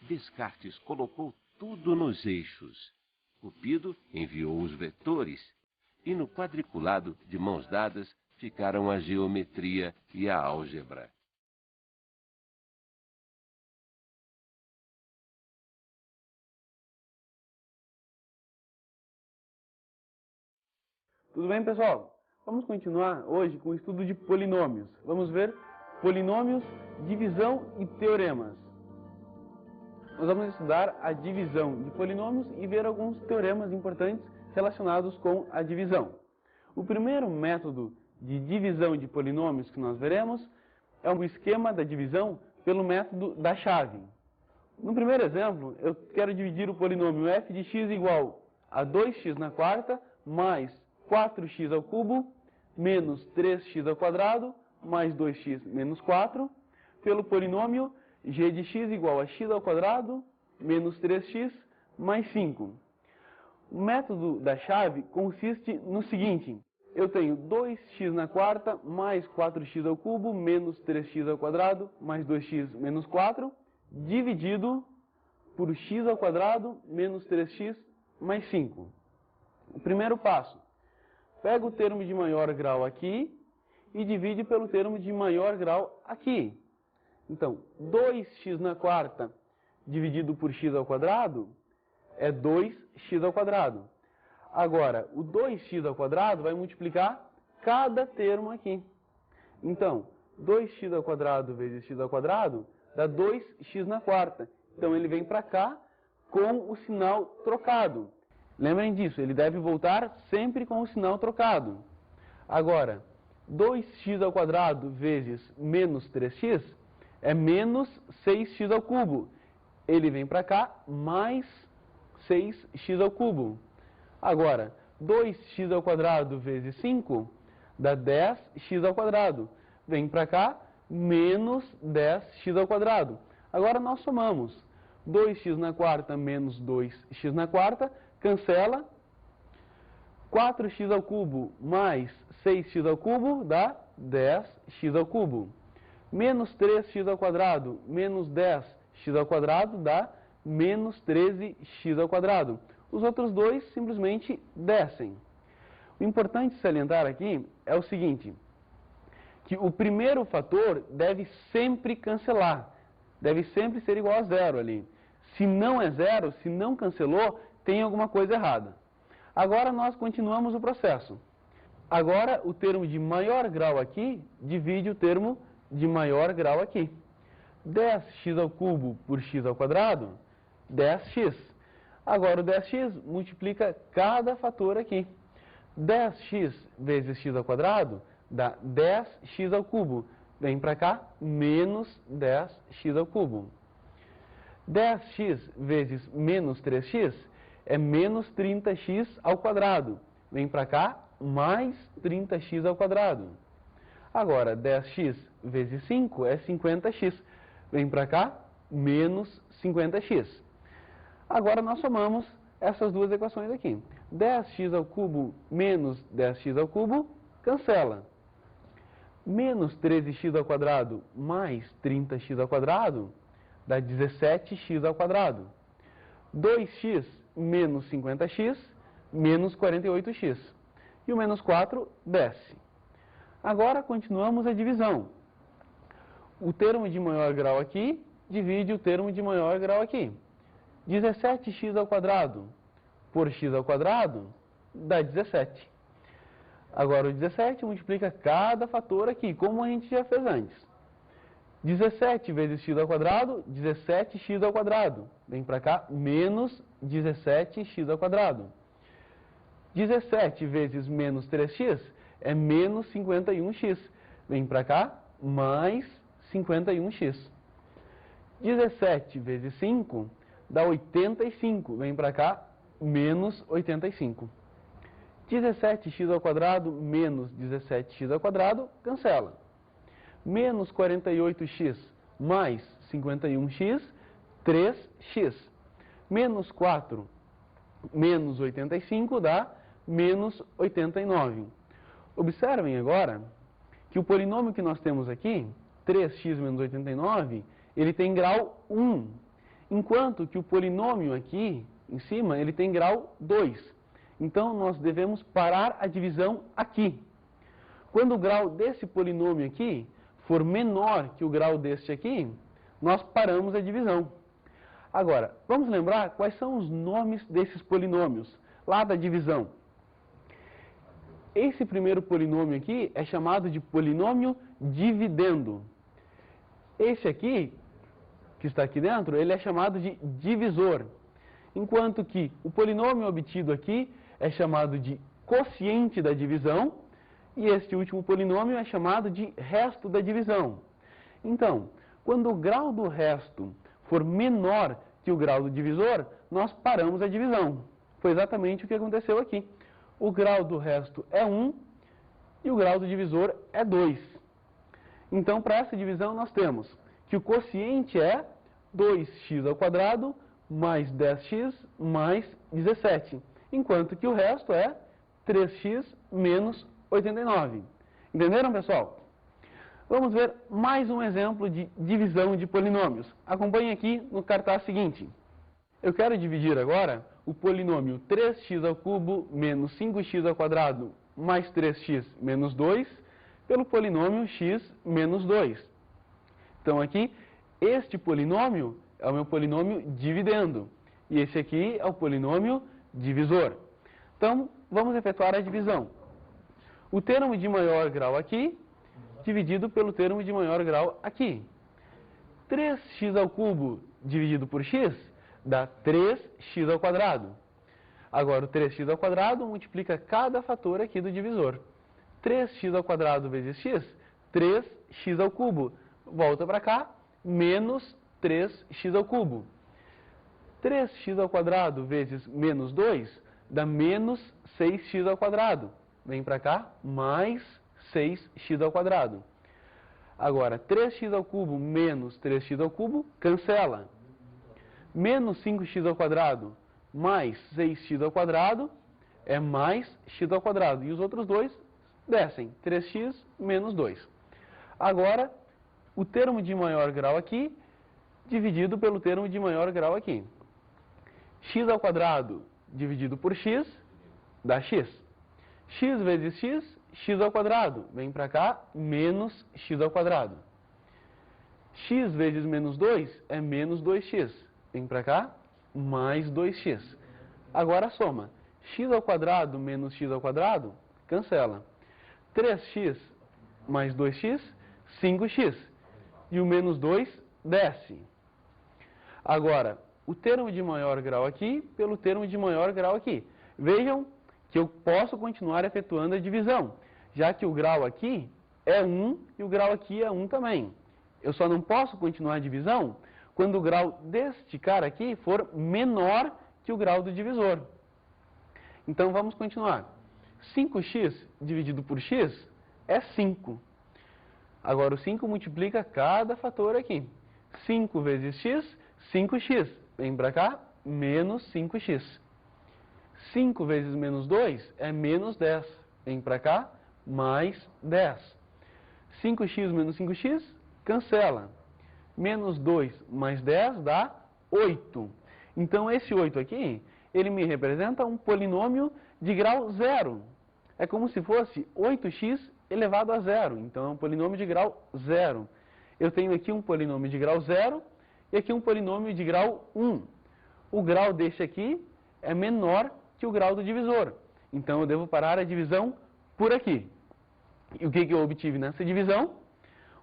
Descartes colocou tudo nos eixos. Cupido enviou os vetores, e no quadriculado, de mãos dadas, ficaram a geometria e a álgebra. Tudo bem, pessoal? Vamos continuar hoje com o estudo de polinômios. Vamos ver polinômios, divisão e teoremas. Nós vamos estudar a divisão de polinômios e ver alguns teoremas importantes relacionados com a divisão. O primeiro método de divisão de polinômios que nós veremos é o esquema da divisão pelo método da chave. No primeiro exemplo, eu quero dividir o polinômio f de x igual a 2x na quarta mais 4x ao cubo menos 3x ao quadrado mais 2x menos 4 pelo polinômio g de x igual a x ao quadrado menos 3x mais 5. O método da chave consiste no seguinte: eu tenho 2x na quarta mais 4x ao cubo menos 3x ao quadrado mais 2x menos 4 dividido por x ao quadrado menos 3x mais 5. O primeiro passo: pega o termo de maior grau aqui e divide pelo termo de maior grau aqui. Então, 2x na quarta dividido por x ao quadrado é 2x ao quadrado. Agora, o 2x ao quadrado vai multiplicar cada termo aqui. Então, 2x ao quadrado vezes x ao quadrado dá 2x na quarta. Então, ele vem para cá com o sinal trocado. Lembrem disso, ele deve voltar sempre com o sinal trocado. Agora, 2x ao quadrado vezes menos 3x é menos 6x ao cubo. Ele vem para cá mais 6x ao cubo. Agora, 2x ao quadrado vezes 5 dá 10x ao quadrado. Vem para cá menos 10x ao quadrado. Agora nós somamos. 2x na quarta menos 2x na quarta, cancela. 4x ao cubo mais 6x ao cubo dá 10x ao cubo. Menos 3x ao quadrado menos 10x ao quadrado dá menos 13x ao quadrado. Os outros dois simplesmente descem. O importante salientar aqui é o seguinte, que o primeiro fator deve sempre cancelar. Deve sempre ser igual a zero ali. Se não é zero, se não cancelou, tem alguma coisa errada. Agora nós continuamos o processo. Agora o termo de maior grau aqui divide o termo de maior grau aqui. 10x ao cubo por x ao quadrado, 10x. Agora o 10x multiplica cada fator aqui. 10x vezes x ao quadrado dá 10x ao cubo. Vem para cá, menos 10x ao cubo. 10x vezes menos 3x é menos 30x ao quadrado. Vem para cá, mais 30x ao quadrado. Agora, 10x vezes 5 é 50x. Vem para cá, menos 50x. Agora nós somamos essas duas equações aqui. 10x ao cubo menos 10x ao cubo, cancela. Menos 13x ao quadrado mais 30x ao quadrado dá 17x ao quadrado. 2x menos 50x menos 48x. E o menos 4 desce. Agora continuamos a divisão. O termo de maior grau aqui divide o termo de maior grau aqui. 17x ao quadrado por x ao quadrado dá 17. Agora o 17 multiplica cada fator aqui, como a gente já fez antes. 17 vezes x ao quadrado, 17x ao quadrado. Vem para cá, menos 17x ao quadrado. 17 vezes menos 3x é menos 51x. Vem para cá, mais 51x. 17 vezes 5 dá 85. Vem para cá, menos 85. 17x ao quadrado menos 17x ao quadrado, cancela. Menos 48x mais 51x, 3x. Menos 4 menos 85 dá menos 89. Observem agora que o polinômio que nós temos aqui, 3x menos 89, ele tem grau 1. enquanto que o polinômio aqui em cima ele tem grau 2. Então, nós devemos parar a divisão aqui. Quando o grau desse polinômio aqui for menor que o grau deste aqui, nós paramos a divisão. Agora, vamos lembrar quais são os nomes desses polinômios lá da divisão. Esse primeiro polinômio aqui é chamado de polinômio dividendo. Esse aqui, que está aqui dentro, ele é chamado de divisor. Enquanto que o polinômio obtido aqui é chamado de quociente da divisão, e este último polinômio é chamado de resto da divisão. Então, quando o grau do resto for menor que o grau do divisor, nós paramos a divisão. Foi exatamente o que aconteceu aqui. O grau do resto é 1 e o grau do divisor é 2. Então, para essa divisão, nós temos que o quociente é 2x² mais 10x mais 17, enquanto que o resto é 3x menos 89. Entenderam, pessoal? Vamos ver mais um exemplo de divisão de polinômios. Acompanhe aqui no cartaz seguinte. Eu quero dividir agora o polinômio 3x³ menos 5x² mais 3x menos 2 pelo polinômio x menos 2. Então aqui, este polinômio é o meu polinômio dividendo e esse aqui é o polinômio divisor. Então, vamos efetuar a divisão. O termo de maior grau aqui, dividido pelo termo de maior grau aqui. 3x³ dividido por x dá 3x². Agora, o 3x² multiplica cada fator aqui do divisor. 3x² vezes x, 3x³. Volta para cá, menos 3x³. 3x² vezes menos 2 dá menos 6x². Vem para cá, mais 6x². Agora, 3x³ menos 3x³ cancela. Menos 5x² mais 6x² é mais x². E os outros dois descem. 3x menos 2. Agora, o termo de maior grau aqui, dividido pelo termo de maior grau aqui. x² dividido por x dá x. X vezes x, x². Vem para cá, menos x². X vezes menos 2 é menos 2x. Vem para cá, mais 2x. Agora soma. x² menos x² cancela. 3x mais 2x, 5x. E o menos 2 desce. Agora, o termo de maior grau aqui pelo termo de maior grau aqui. Vejam que eu posso continuar efetuando a divisão, já que o grau aqui é 1 e o grau aqui é 1 também. Eu só não posso continuar a divisão quando o grau deste cara aqui for menor que o grau do divisor. Então, vamos continuar. 5x dividido por x é 5. Agora, o 5 multiplica cada fator aqui. 5 vezes x, 5x. Vem para cá, menos 5x. 5 vezes menos 2 é menos 10. Vem para cá, mais 10. 5x menos 5x, cancela. Menos 2 mais 10 dá 8. Então, esse 8 aqui, ele me representa um polinômio de grau 0. É como se fosse 8x elevado a 0. Então, é um polinômio de grau 0. Eu tenho aqui um polinômio de grau 0 e aqui um polinômio de grau 1. O grau desse aqui é menor que o grau do divisor. Então, eu devo parar a divisão por aqui. E o que eu obtive nessa divisão?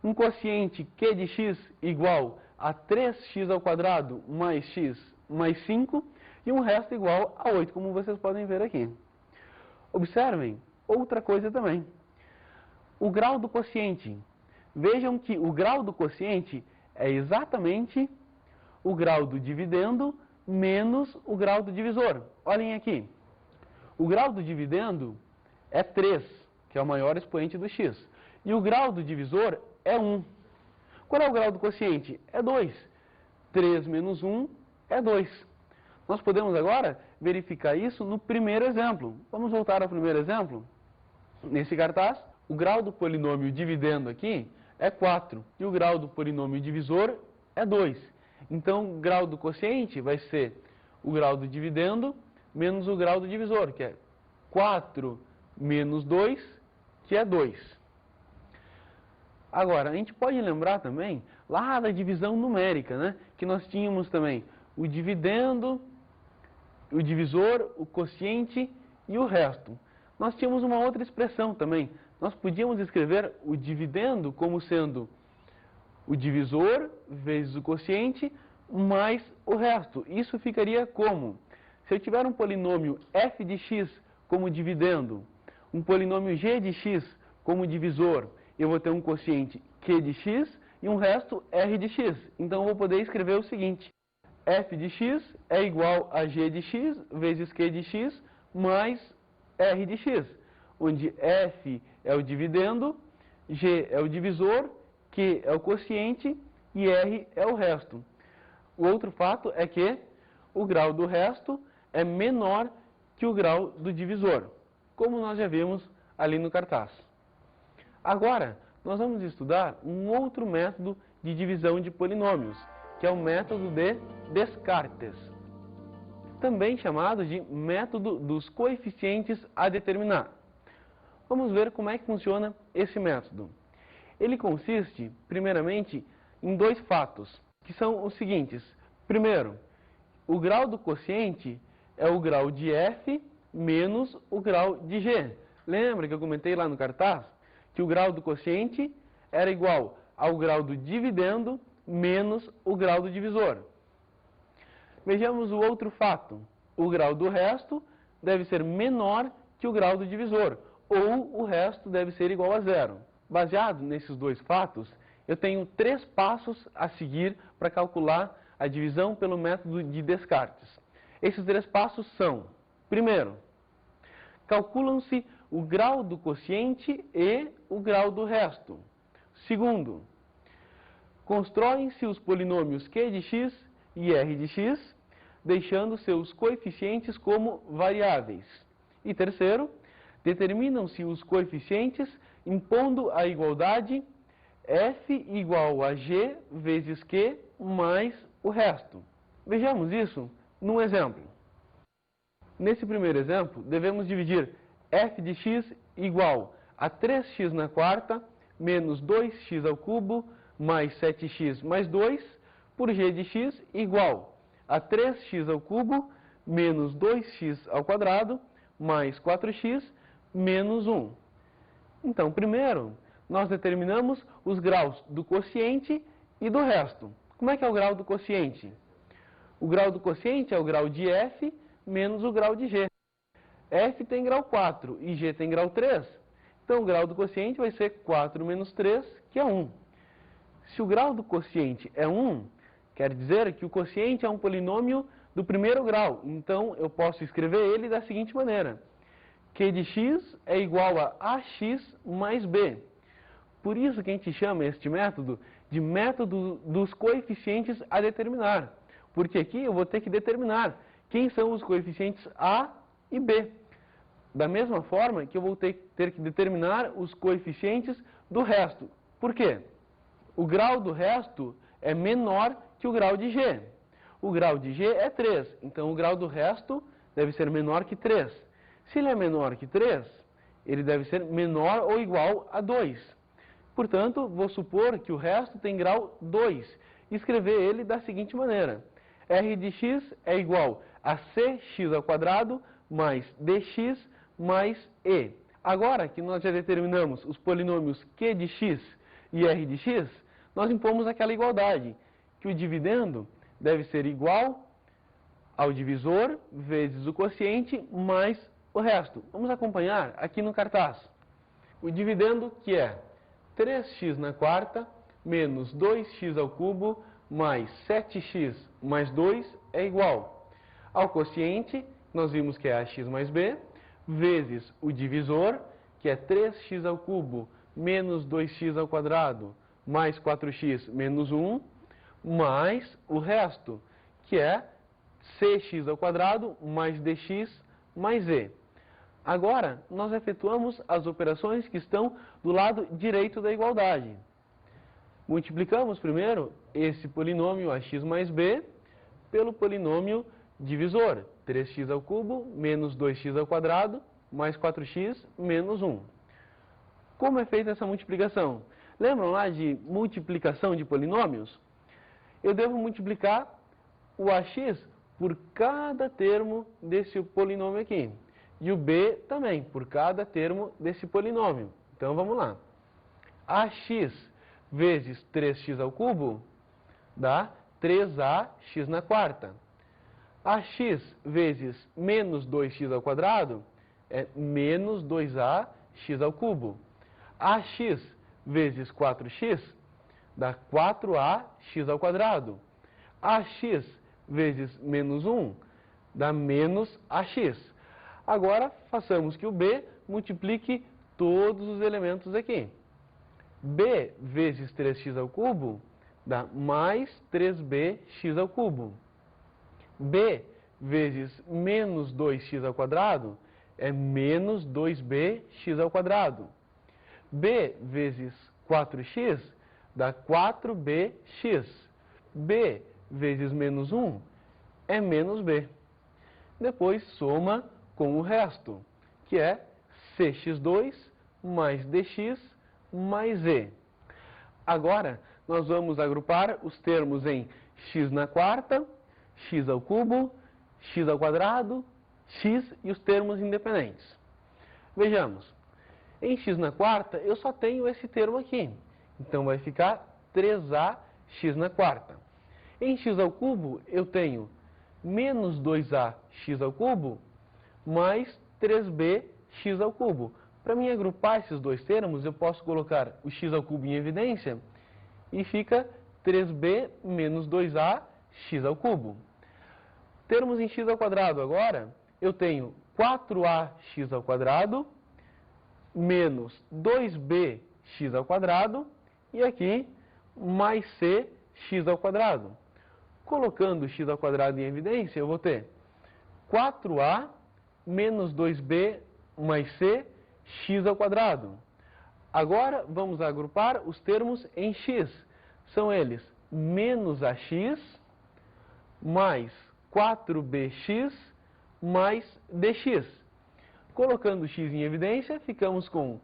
Um quociente Q de x igual a 3x² mais x mais 5 e um resto igual a 8, como vocês podem ver aqui. Observem outra coisa também. O grau do quociente. Vejam que o grau do quociente é exatamente o grau do dividendo menos o grau do divisor. Olhem aqui. O grau do dividendo é 3, que é o maior expoente do x. E o grau do divisor é 1. Qual é o grau do quociente? É 2. 3 menos 1 é 2. Nós podemos agora verificar isso no primeiro exemplo. Vamos voltar ao primeiro exemplo. Nesse cartaz, o grau do polinômio dividendo aqui é 4. E o grau do polinômio divisor é 2. Então, o grau do quociente vai ser o grau do dividendo menos o grau do divisor, que é 4 menos 2, que é 2. Agora, a gente pode lembrar também, lá da divisão numérica, né? Que nós tínhamos também o dividendo, o divisor, o quociente e o resto. Nós tínhamos uma outra expressão também. Nós podíamos escrever o dividendo como sendo o divisor vezes o quociente mais o resto. Isso ficaria como? Se eu tiver um polinômio f de x como dividendo, um polinômio g de x como divisor, eu vou ter um quociente q de x e um resto r de x. Então, eu vou poder escrever o seguinte: f de x é igual a g de x vezes q de x mais r de x, onde f é o dividendo, g é o divisor, q é o quociente e r é o resto. O outro fato é que o grau do resto é menor que o grau do divisor, como nós já vimos ali no cartaz. Agora, nós vamos estudar um outro método de divisão de polinômios, que é o método de Descartes, também chamado de método dos coeficientes a determinar. Vamos ver como é que funciona esse método. Ele consiste, primeiramente, em dois fatos, que são os seguintes. Primeiro, o grau do quociente é o grau de f menos o grau de g. Lembra que eu comentei lá no cartaz que o grau do quociente era igual ao grau do dividendo menos o grau do divisor. Vejamos o outro fato. O grau do resto deve ser menor que o grau do divisor, ou o resto deve ser igual a zero. Baseado nesses dois fatos, eu tenho 3 passos a seguir para calcular a divisão pelo método de Descartes. Esses 3 passos são: primeiro, calculam-se o grau do quociente e o grau do resto. Segundo, constroem-se os polinômios q de x e r de x, deixando seus coeficientes como variáveis. E terceiro, determinam-se os coeficientes impondo a igualdade f igual a g vezes q mais o resto. Vejamos isso num exemplo. Nesse primeiro exemplo, devemos dividir f de x igual a 3x na quarta menos 2x ao cubo mais 7x mais 2 por g de x igual a 3x ao cubo menos 2x ao quadrado mais 4x menos 1. Então, primeiro, nós determinamos os graus do quociente e do resto. Como é que é o grau do quociente? O grau do quociente é o grau de f menos o grau de g. f tem grau 4 e g tem grau 3. Então, o grau do quociente vai ser 4 menos 3, que é 1. Se o grau do quociente é 1, quer dizer que o quociente é um polinômio do primeiro grau. Então, eu posso escrever ele da seguinte maneira: q de x é igual a ax mais b. Por isso que a gente chama este método de método dos coeficientes a determinar. Porque aqui eu vou ter que determinar quem são os coeficientes a e b. Da mesma forma que eu vou ter que determinar os coeficientes do resto. Por quê? O grau do resto é menor que o grau de g. O grau de g é 3, então o grau do resto deve ser menor que 3. Se ele é menor que 3, ele deve ser menor ou igual a 2. Portanto, vou supor que o resto tem grau 2 e escrever ele da seguinte maneira: r de x é igual a cx ao quadrado mais dx mais e. Agora que nós já determinamos os polinômios q de x e r de x, nós impomos aquela igualdade, que o dividendo deve ser igual ao divisor vezes o quociente mais o resto. Vamos acompanhar aqui no cartaz. O dividendo, que é 3x na quarta menos 2x ao cubo mais 7x mais 2 é igual ao quociente, nós vimos que é ax mais b, vezes o divisor, que é 3x ao cubo menos 2x ao quadrado mais 4x menos 1, mais o resto, que é cx ao quadrado mais dx mais e. Agora, nós efetuamos as operações que estão do lado direito da igualdade. Multiplicamos primeiro esse polinômio ax mais b pelo polinômio divisor, 3x ao cubo menos 2x ao quadrado mais 4x menos 1. Como é feita essa multiplicação? Lembram lá de multiplicação de polinômios? Eu devo multiplicar o ax por cada termo desse polinômio aqui. E o b também, por cada termo desse polinômio. Então vamos lá. Ax vezes 3x ao cubo dá 3ax na quarta. Ax vezes menos 2x ao quadrado é menos 2ax ao cubo. Ax vezes 4x dá 4ax ao quadrado. Ax vezes menos 1 dá menos ax. Agora, façamos que o b multiplique todos os elementos aqui. b vezes 3x ao cubo dá mais 3bx ao cubo. b vezes menos 2x ao quadrado é menos 2bx ao quadrado. b vezes 4x dá 4bx. b vezes menos 1 é menos b. Depois soma com o resto, que é cx2 mais dx mais e. Agora, nós vamos agrupar os termos em x na quarta, x ao cubo, x ao quadrado, x e os termos independentes. Vejamos, em x na quarta eu só tenho esse termo aqui, então vai ficar 3ax na quarta. Em x ao cubo eu tenho menos 2ax ao cubo mais 3bx ao cubo. Para mim agrupar esses dois termos, eu posso colocar o x ao cubo em evidência e fica 3b menos 2ax ao cubo. Termos em x ao quadrado agora, eu tenho 4ax ao quadrado menos 2bx ao quadrado e aqui mais cx ao quadrado. Colocando x ao quadrado em evidência, eu vou ter 4a menos 2b mais c x ao quadrado. Agora vamos agrupar os termos em x. São eles menos ax mais 4bx mais dx. Colocando x em evidência, ficamos com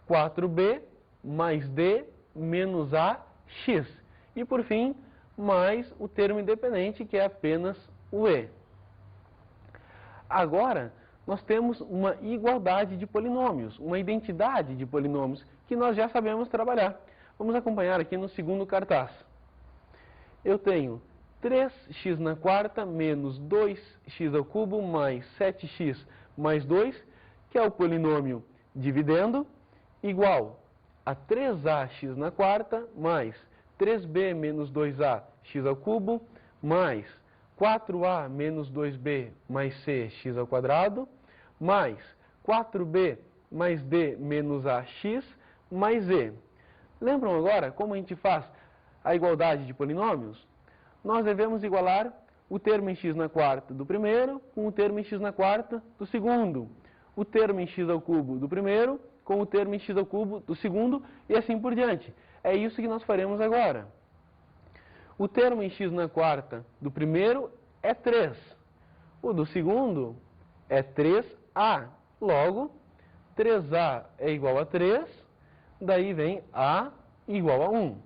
4b mais d menos ax. E por fim, mais o termo independente, que é apenas o e. Agora, nós temos uma igualdade de polinômios, uma identidade de polinômios, que nós já sabemos trabalhar. Vamos acompanhar aqui no segundo cartaz. Eu tenho 3x na quarta menos 2x ao cubo mais 7x mais 2, que é o polinômio dividendo, igual a 3ax na quarta mais 3b menos 2ax ao cubo mais 4a menos 2b mais cx ao quadrado, mais 4b mais d menos ax mais e. Lembram agora como a gente faz a igualdade de polinômios? Nós devemos igualar o termo em x na quarta do primeiro com o termo em x na quarta do segundo, o termo em x ao cubo do primeiro com o termo em x ao cubo do segundo e assim por diante. É isso que nós faremos agora. O termo em x na quarta do primeiro é 3. O do segundo é 3a. Logo, 3a é igual a 3. Daí vem a igual a 1.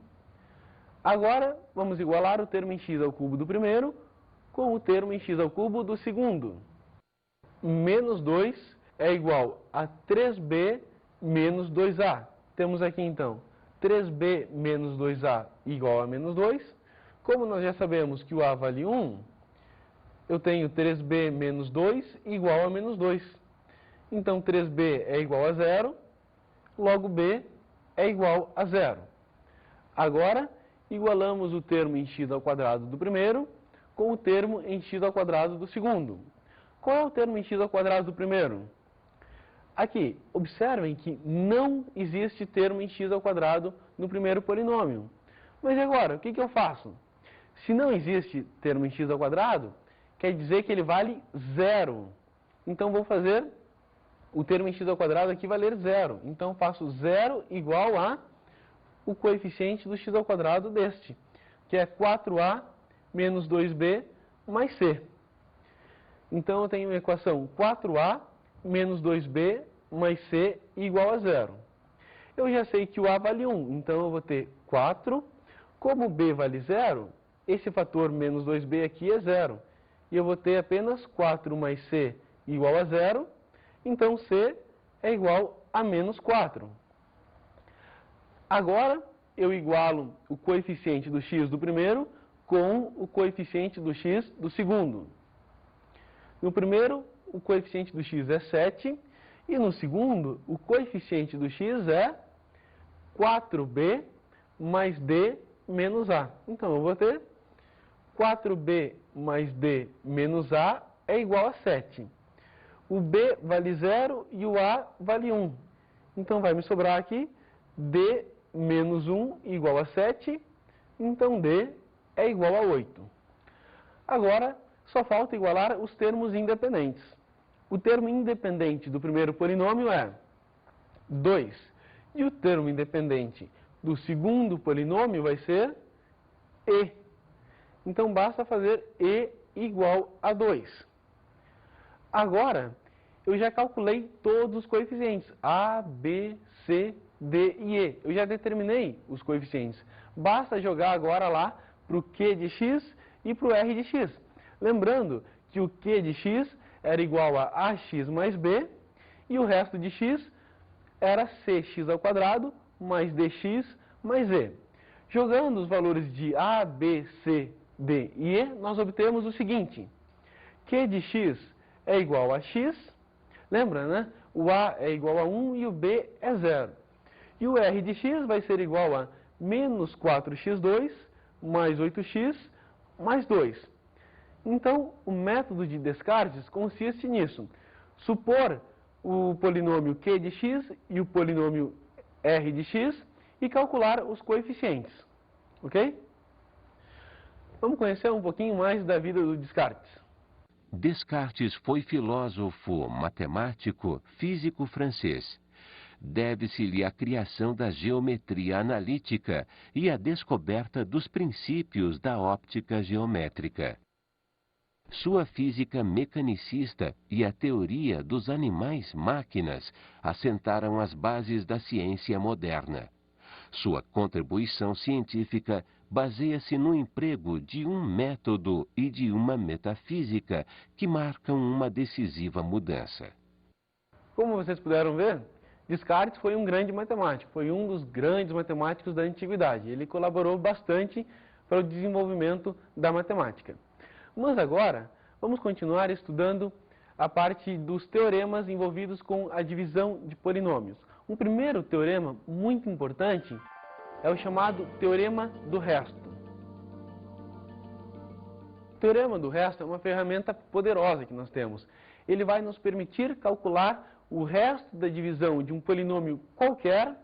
Agora, vamos igualar o termo em x ao cubo do primeiro com o termo em x ao cubo do segundo. Menos 2 é igual a 3b menos 2a. Temos aqui, então, 3b menos 2a igual a menos 2. Como nós já sabemos que o a vale 1, eu tenho 3b menos 2 igual a menos 2. Então, 3b é igual a 0, logo b é igual a 0. Agora, igualamos o termo em x ao quadrado do primeiro com o termo em x ao quadrado do segundo. Qual é o termo em x ao quadrado do primeiro? Aqui, observem que não existe termo em x ao quadrado no primeiro polinômio. Mas agora, o que eu faço? Se não existe termo em x ao quadrado, quer dizer que ele vale 0. Então, vou fazer o termo em x ao quadrado aqui valer 0. Então, faço 0 igual a o coeficiente do x ao quadrado deste, que é 4a menos 2b mais c. Então, eu tenho a equação 4a menos 2b mais c igual a 0. Eu já sei que o a vale 1, então eu vou ter 4. Como b vale 0, esse fator menos 2b aqui é 0. E eu vou ter apenas 4 mais c igual a 0. Então, c é igual a menos 4. Agora, eu igualo o coeficiente do x do primeiro com o coeficiente do x do segundo. No primeiro, o coeficiente do x é 7. E no segundo, o coeficiente do x é 4b mais d menos a. Então, eu vou ter 4b mais d menos a é igual a 7. O b vale 0 e o a vale 1. Então, vai me sobrar aqui d menos 1 igual a 7. Então, d é igual a 8. Agora, só falta igualar os termos independentes. O termo independente do primeiro polinômio é 2. E o termo independente do segundo polinômio vai ser e. Então, basta fazer e igual a 2. Agora, eu já calculei todos os coeficientes, a, b, c, d e e. Eu já determinei os coeficientes. Basta jogar agora lá para o q de x e para o r de x. Lembrando que o q de x era igual a ax mais b e o resto de x era cx ao quadrado mais dx mais e. Jogando os valores de a, b, c, d e e, nós obtemos o seguinte. Q de x é igual a x. Lembra, né? O a é igual a 1 e o b é 0. E o r de x vai ser igual a menos 4x2 mais 8x mais 2. Então, o método de Descartes consiste nisso. Supor o polinômio q de x e o polinômio r de x e calcular os coeficientes. Ok? Vamos conhecer um pouquinho mais da vida do Descartes. Descartes foi filósofo, matemático, físico francês. Deve-se-lhe a criação da geometria analítica e a descoberta dos princípios da óptica geométrica. Sua física mecanicista e a teoria dos animais-máquinas assentaram as bases da ciência moderna. Sua contribuição científica baseia-se no emprego de um método e de uma metafísica que marcam uma decisiva mudança. Como vocês puderam ver, Descartes foi um grande matemático, foi um dos grandes matemáticos da antiguidade. Ele colaborou bastante para o desenvolvimento da matemática. Mas agora, vamos continuar estudando a parte dos teoremas envolvidos com a divisão de polinômios. Um primeiro teorema muito importante é o chamado Teorema do Resto. O Teorema do Resto é uma ferramenta poderosa que nós temos. Ele vai nos permitir calcular o resto da divisão de um polinômio qualquer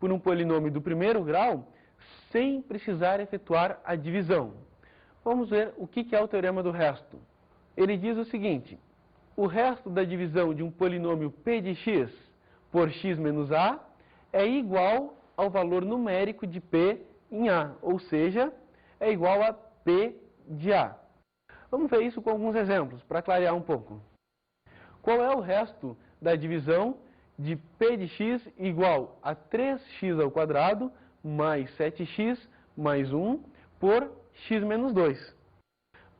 por um polinômio do primeiro grau sem precisar efetuar a divisão. Vamos ver o que é o Teorema do Resto. Ele diz o seguinte: o resto da divisão de um polinômio p de x por x menos a é igual ao valor numérico de p em a, ou seja, é igual a p de a. Vamos ver isso com alguns exemplos, para clarear um pouco. Qual é o resto da divisão de p de x igual a 3x ao quadrado mais 7x mais 1 por x menos 2?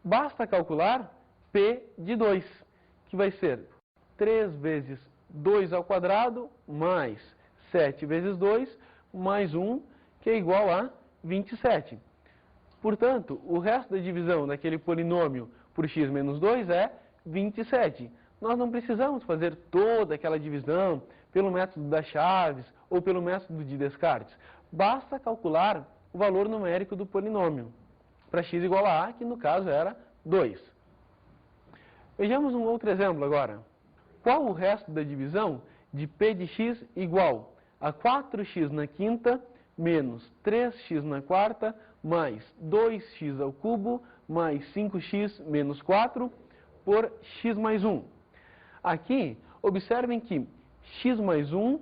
Basta calcular p de 2, que vai ser 3 vezes 2 ao quadrado mais 7 vezes 2 mais 1, que é igual a 27. Portanto, o resto da divisão daquele polinômio por x menos 2 é 27. Nós não precisamos fazer toda aquela divisão pelo método das chaves ou pelo método de Descartes. Basta calcular o valor numérico do polinômio para x igual a, que no caso era 2. Vejamos um outro exemplo agora. Qual o resto da divisão de p de x igual a 4x na quinta menos 3x na quarta mais 2x ao cubo mais 5x menos 4 por x mais 1? Aqui, observem que x mais 1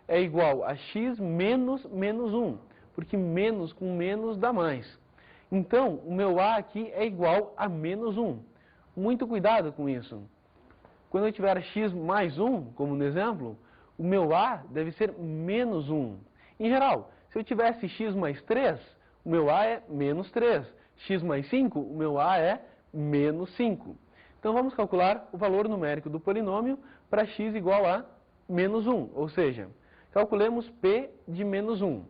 é igual a x menos menos 1. porque menos com menos dá mais. Então, o meu A aqui é igual a menos 1. Muito cuidado com isso. Quando eu tiver x mais 1, como no exemplo, o meu A deve ser menos 1. Em geral, se eu tivesse x mais 3, o meu A é menos 3. X mais 5, o meu A é menos 5. Então, vamos calcular o valor numérico do polinômio para x igual a menos 1. Ou seja, calculemos P de menos 1.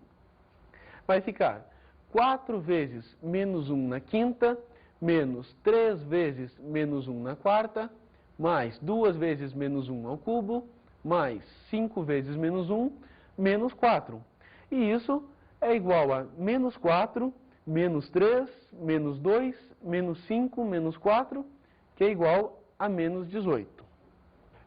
Vai ficar 4 vezes menos 1 na quinta, menos 3 vezes menos 1 na quarta, mais 2 vezes menos 1 ao cubo, mais 5 vezes menos 1, menos 4. E isso é igual a menos 4, menos 3, menos 2, menos 5, menos 4, que é igual a menos 18.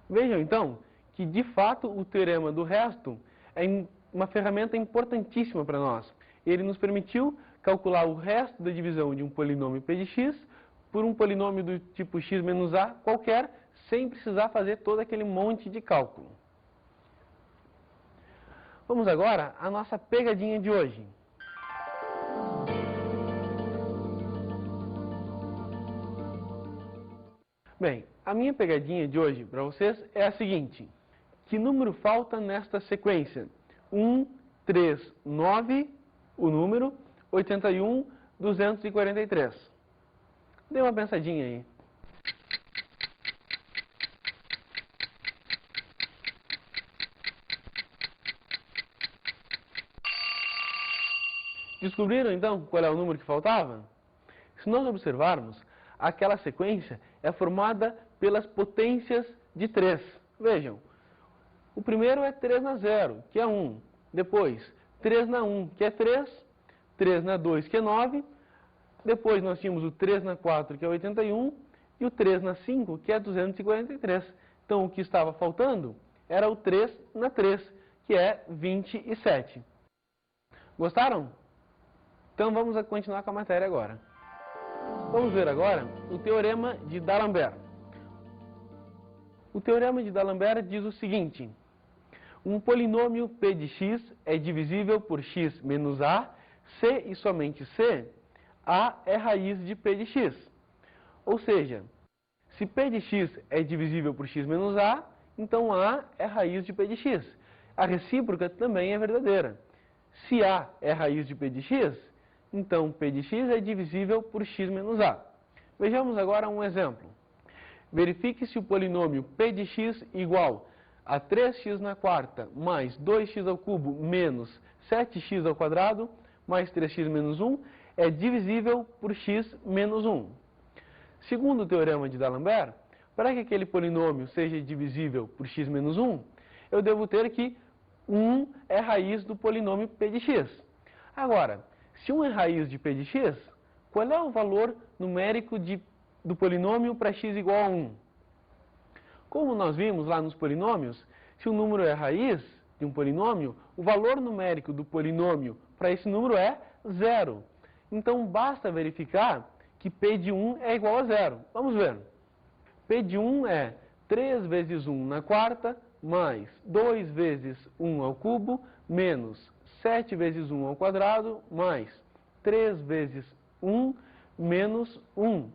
Vejam, então, que de fato o teorema do resto é uma ferramenta importantíssima para nós. Ele nos permitiu calcular o resto da divisão de um polinômio p de x por um polinômio do tipo x menos a qualquer, sem precisar fazer todo aquele monte de cálculo. Vamos agora à nossa pegadinha de hoje. Bem, a minha pegadinha de hoje para vocês é a seguinte. Que número falta nesta sequência? 1, 3, 9, o número 81, 243. Dê uma pensadinha aí. Descobriram, então, qual é o número que faltava? Se nós observarmos, aquela sequência é formada pelas potências de 3. Vejam, o primeiro é 3 na 0, que é 1. Depois, 3 na 1, que é 3. 3 na 2, que é 9. Depois nós tínhamos o 3 na 4, que é 81. E o 3 na 5, que é 243. Então, o que estava faltando era o 3 na 3, que é 27. Gostaram? Então, vamos continuar com a matéria agora. Vamos ver agora o Teorema de D'Alembert. O Teorema de D'Alembert diz o seguinte. Um polinômio p de x é divisível por x menos a, se e somente se a é raiz de p de x. Ou seja, se p de x é divisível por x menos a, então a é raiz de p de x. A recíproca também é verdadeira. Se a é raiz de p de x, então p de x é divisível por x menos a. Vejamos agora um exemplo. Verifique se o polinômio p de x igual a 3x na quarta mais 2x ao cubo menos 7x ao quadrado mais 3x menos 1 é divisível por x menos 1. Segundo o Teorema de D'Alembert, para que aquele polinômio seja divisível por x menos 1, eu devo ter que 1 é raiz do polinômio p de x. Agora, se 1 é raiz de p de x, qual é o valor numérico do polinômio para x igual a 1? Como nós vimos lá nos polinômios, se o número é raiz de um polinômio, o valor numérico do polinômio para esse número é 0. Então, basta verificar que p de 1 é igual a 0. Vamos ver. P de 1 é 3 vezes 1 na quarta, mais 2 vezes 1 ao cubo, menos 7 vezes 1 ao quadrado, mais 3 vezes 1, menos 1.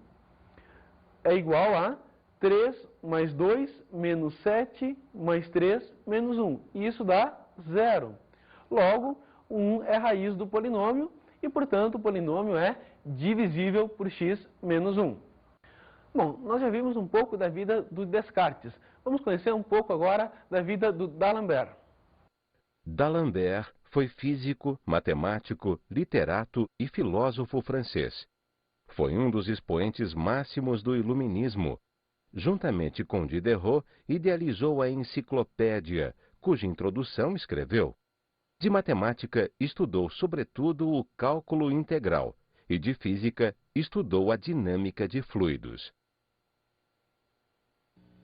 É igual a 3 mais 2, menos 7, mais 3, menos 1. E isso dá 0. Logo, 1 é raiz do polinômio e, portanto, o polinômio é divisível por x menos 1. Bom, nós já vimos um pouco da vida do Descartes. Vamos conhecer um pouco agora da vida do D'Alembert. D'Alembert foi físico, matemático, literato e filósofo francês. Foi um dos expoentes máximos do Iluminismo. Juntamente com Diderot, idealizou a Enciclopédia, cuja introdução escreveu. De matemática, estudou sobretudo o cálculo integral, e de física, estudou a dinâmica de fluidos.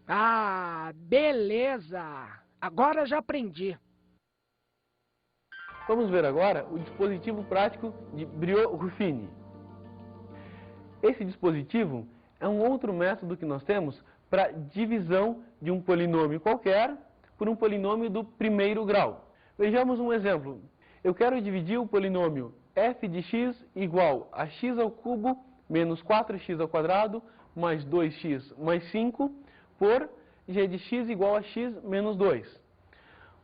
Ah, beleza! Agora já aprendi. Vamos ver agora o dispositivo prático de Briot-Ruffini. Esse dispositivo é um outro método que nós temos para divisão de um polinômio qualquer por um polinômio do primeiro grau. Vejamos um exemplo. Eu quero dividir o polinômio f de x igual a x ao cubo menos 4x ao quadrado mais 2x mais 5 por g de x igual a x menos 2.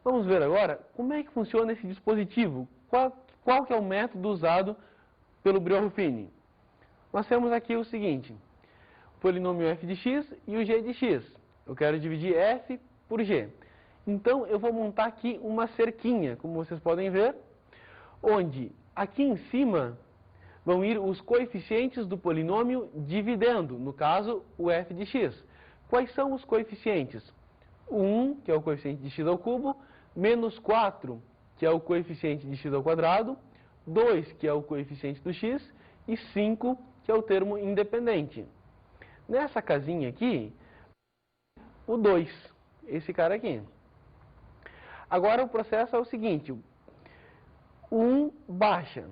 Vamos ver agora como é que funciona esse dispositivo. Qual que é o método usado pelo Briones-Ruffini? Nós temos aqui o seguinte, o polinômio f de x e o g de x. Eu quero dividir f por g. Então, eu vou montar aqui uma cerquinha, como vocês podem ver, onde aqui em cima vão ir os coeficientes do polinômio dividendo, no caso, o f de x. Quais são os coeficientes? O 1, que é o coeficiente de x ao cubo, menos 4, que é o coeficiente de x ao quadrado, 2, que é o coeficiente do x, e 5, que é o termo independente. Nessa casinha aqui, o 2, esse cara aqui. Agora o processo é o seguinte, o 1 baixa,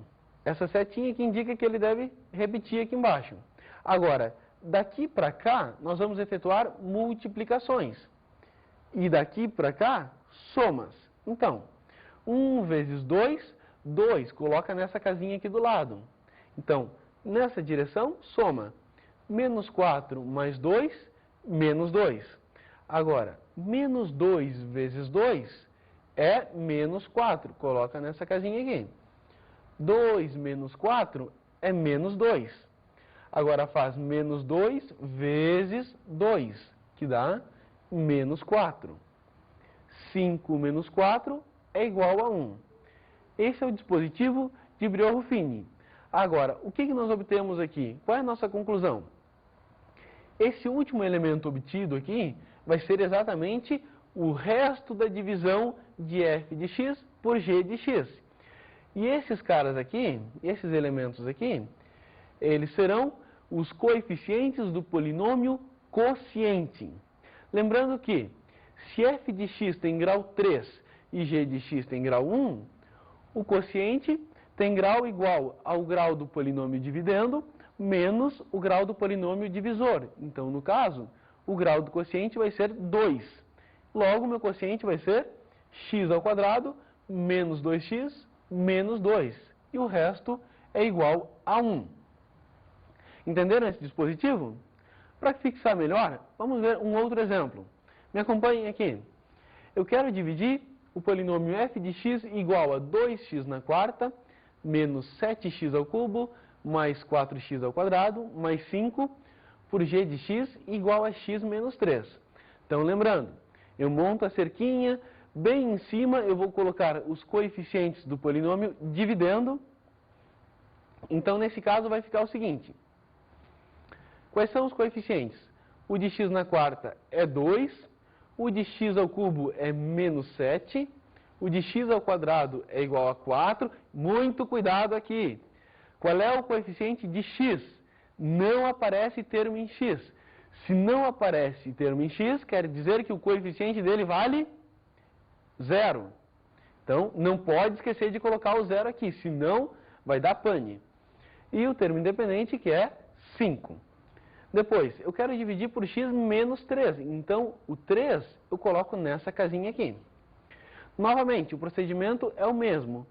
essa setinha que indica que ele deve repetir aqui embaixo. Agora, daqui para cá, nós vamos efetuar multiplicações. E daqui para cá, somas. Então, 1 vezes 2, 2, coloca nessa casinha aqui do lado. Então, nessa direção, soma. Menos 4 mais 2, menos 2. Agora, menos 2 vezes 2 é menos 4. Coloca nessa casinha aqui. 2 menos 4 é menos 2. Agora faz menos 2 vezes 2, que dá menos 4. 5 menos 4 é igual a 1. Esse é o dispositivo de Briones-Ruffini. Agora, o que nós obtemos aqui? Qual é a nossa conclusão? Esse último elemento obtido aqui vai ser exatamente o resto da divisão de f de x por g de x. E esses caras aqui, esses elementos aqui, eles serão os coeficientes do polinômio quociente. Lembrando que, se f de x tem grau 3 e g de x tem grau 1, o quociente tem grau igual ao grau do polinômio dividendo menos o grau do polinômio divisor. Então, no caso, o grau do quociente vai ser 2. Logo, meu quociente vai ser x ao quadrado menos 2x menos 2. E o resto é igual a 1. Entenderam esse dispositivo? Para fixar melhor, vamos ver um outro exemplo. Me acompanhem aqui. Eu quero dividir o polinômio f de x igual a 2x na quarta menos 7x ao cubo mais 4x ao quadrado mais 5 por g de x igual a x menos 3. Então, lembrando, eu monto a cerquinha, bem em cima eu vou colocar os coeficientes do polinômio dividendo. Então, nesse caso, vai ficar o seguinte. Quais são os coeficientes? O de x na quarta é 2, o de x ao cubo é menos 7, o de x ao quadrado é igual a 4. Muito cuidado aqui. Qual é o coeficiente de x? Não aparece termo em x. Se não aparece termo em x, quer dizer que o coeficiente dele vale 0. Então, não pode esquecer de colocar o 0 aqui, senão vai dar pane. E o termo independente, que é 5. Depois, eu quero dividir por x menos 3. Então, o 3 eu coloco nessa casinha aqui. Novamente, o procedimento é o mesmo.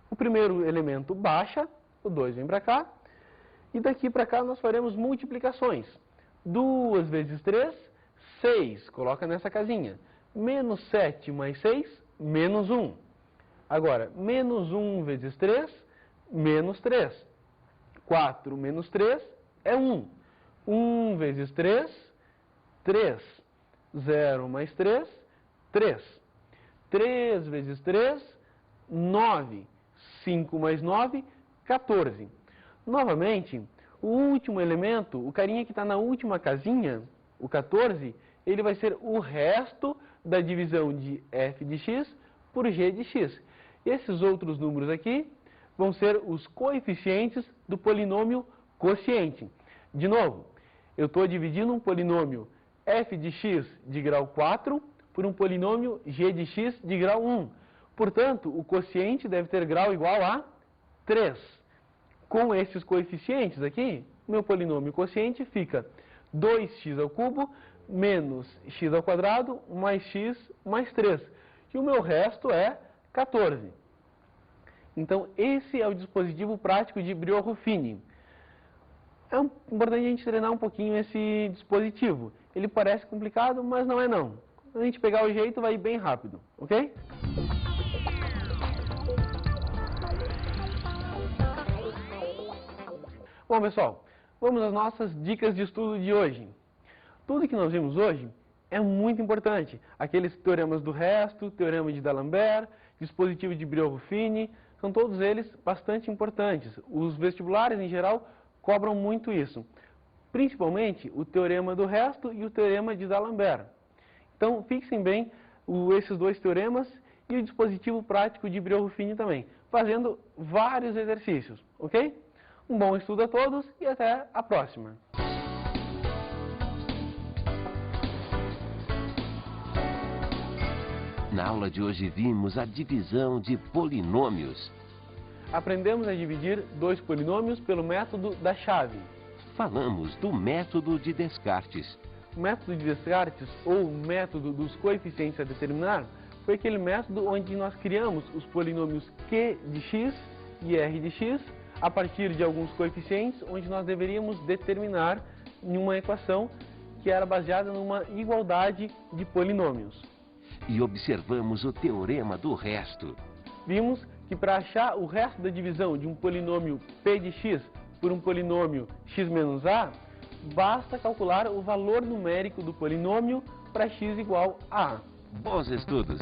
O primeiro elemento baixa, o 2 vem para cá. E daqui para cá nós faremos multiplicações. 2 vezes 3, 6. Coloca nessa casinha. Menos 7 mais 6, menos 1. Agora, menos 1 vezes 3, menos 3. 4 menos 3 é 1. 1 vezes 3, 3. 0 mais 3, 3. 3 vezes 3, 9. 5 mais 9, 14. Novamente, o último elemento, o carinha que está na última casinha, o 14, ele vai ser o resto da divisão de f de x por g de x. Esses outros números aqui vão ser os coeficientes do polinômio quociente. De novo, eu estou dividindo um polinômio f de x de grau 4 por um polinômio g de x de grau 1. Portanto, o quociente deve ter grau igual a 3. Com esses coeficientes aqui, meu polinômio quociente fica 2x ao cubo menos x ao quadrado mais x mais 3. E o meu resto é 14. Então, esse é o dispositivo prático de Brio-Ruffini. É importante a gente treinar um pouquinho esse dispositivo. Ele parece complicado, mas não é não. Quando a gente pegar o jeito, vai ir bem rápido, ok? Bom, pessoal, vamos às nossas dicas de estudo de hoje. Tudo que nós vimos hoje é muito importante. Aqueles teoremas do resto, teorema de D'Alembert, dispositivo de Brio-Ruffini, são todos eles bastante importantes. Os vestibulares, em geral, cobram muito isso. Principalmente o teorema do resto e o teorema de D'Alembert. Então, fixem bem esses dois teoremas e o dispositivo prático de Brio-Ruffini também, fazendo vários exercícios, ok? Um bom estudo a todos e até a próxima! Na aula de hoje vimos a divisão de polinômios. Aprendemos a dividir dois polinômios pelo método da chave. Falamos do método de Descartes. O método de Descartes, ou método dos coeficientes a determinar, foi aquele método onde nós criamos os polinômios Q de x e R de x a partir de alguns coeficientes, onde nós deveríamos determinar em uma equação que era baseada numa igualdade de polinômios. E observamos o teorema do resto. Vimos que para achar o resto da divisão de um polinômio p de x por um polinômio x menos a, basta calcular o valor numérico do polinômio para x igual a. Bons estudos!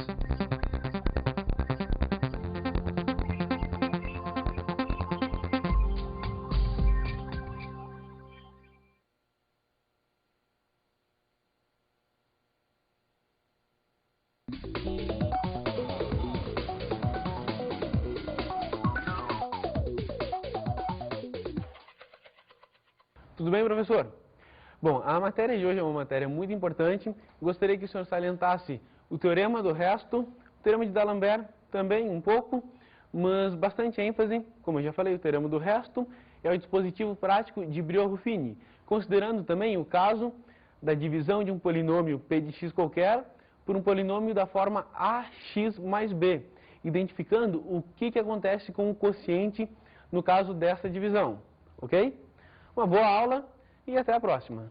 Tudo bem, professor? Bom, a matéria de hoje é uma matéria muito importante. Gostaria que o senhor salientasse o teorema do resto, o teorema de D'Alembert também um pouco, mas bastante ênfase, como eu já falei, o teorema do resto é o dispositivo prático de Brio-Ruffini, considerando também o caso da divisão de um polinômio p de x qualquer por um polinômio da forma ax mais b, identificando o que acontece com o quociente no caso dessa divisão, ok? Uma boa aula e até a próxima!